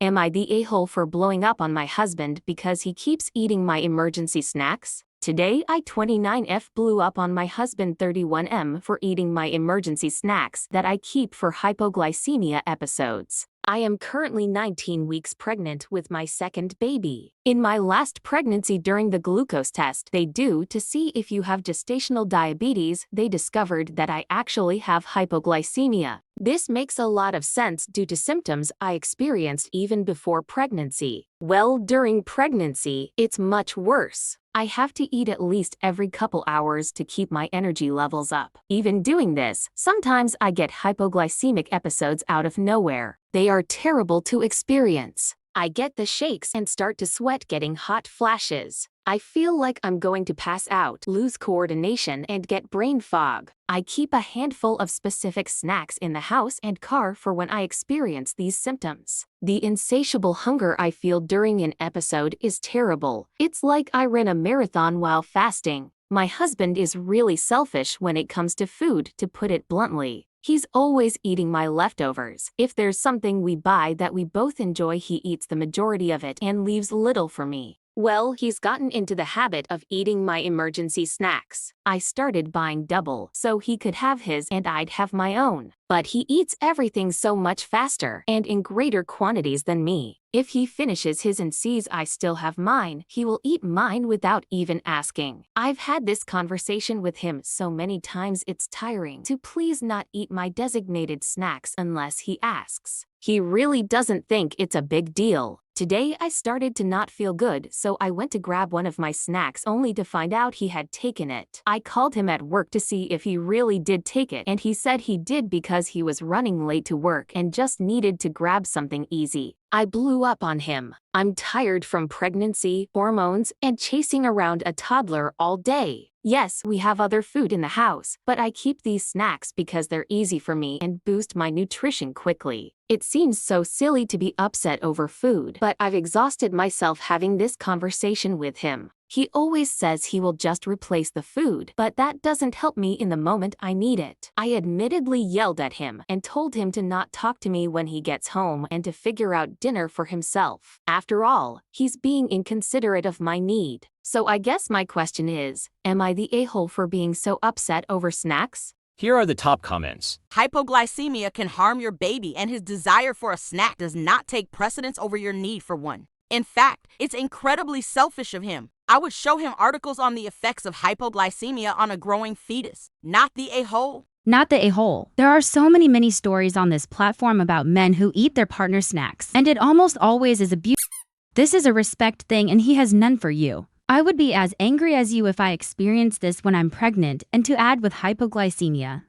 Am I the a-hole for blowing up on my husband because he keeps eating my emergency snacks? Today I 29F blew up on my husband 31M for eating my emergency snacks that I keep for hypoglycemia episodes. I am currently 19 weeks pregnant with my second baby. In my last pregnancy, during the glucose test they do to see if you have gestational diabetes, they discovered that I actually have hypoglycemia. This makes a lot of sense due to symptoms I experienced even before pregnancy. Well, during pregnancy, it's much worse. I have to eat at least every couple hours to keep my energy levels up. Even doing this, sometimes I get hypoglycemic episodes out of nowhere. They are terrible to experience. I get the shakes and start to sweat, getting hot flashes. I feel like I'm going to pass out, lose coordination, and get brain fog. I keep a handful of specific snacks in the house and car for when I experience these symptoms. The insatiable hunger I feel during an episode is terrible. It's like I ran a marathon while fasting. My husband is really selfish when it comes to food, to put it bluntly. He's always eating my leftovers. If there's something we buy that we both enjoy, he eats the majority of it and leaves little for me. Well, he's gotten into the habit of eating my emergency snacks. I started buying double so he could have his and I'd have my own. But he eats everything so much faster and in greater quantities than me. If he finishes his and sees I still have mine, he will eat mine without even asking. I've had this conversation with him so many times it's tiring to please not eat my designated snacks unless he asks. He really doesn't think it's a big deal. Today I started to not feel good, so I went to grab one of my snacks only to find out he had taken it. I called him at work to see if he really did take it, and he said he did because he was running late to work and just needed to grab something easy. I blew up on him. I'm tired from pregnancy, hormones, and chasing around a toddler all day. Yes, we have other food in the house, but I keep these snacks because they're easy for me and boost my nutrition quickly. It seems so silly to be upset over food, but I've exhausted myself having this conversation with him. He always says he will just replace the food, but that doesn't help me in the moment I need it. I admittedly yelled at him and told him to not talk to me when he gets home and to figure out dinner for himself. After all, he's being inconsiderate of my need. So I guess my question is, am I the a-hole for being so upset over snacks? Here are the top comments. Hypoglycemia can harm your baby, and his desire for a snack does not take precedence over your need for one. In fact, it's incredibly selfish of him. I would show him articles on the effects of hypoglycemia on a growing fetus, not the a-hole. Not the a-hole. There are so many stories on this platform about men who eat their partner's snacks, and it almost always is abuse. This is a respect thing and he has none for you. I would be as angry as you if I experienced this when I'm pregnant, and to add with hypoglycemia.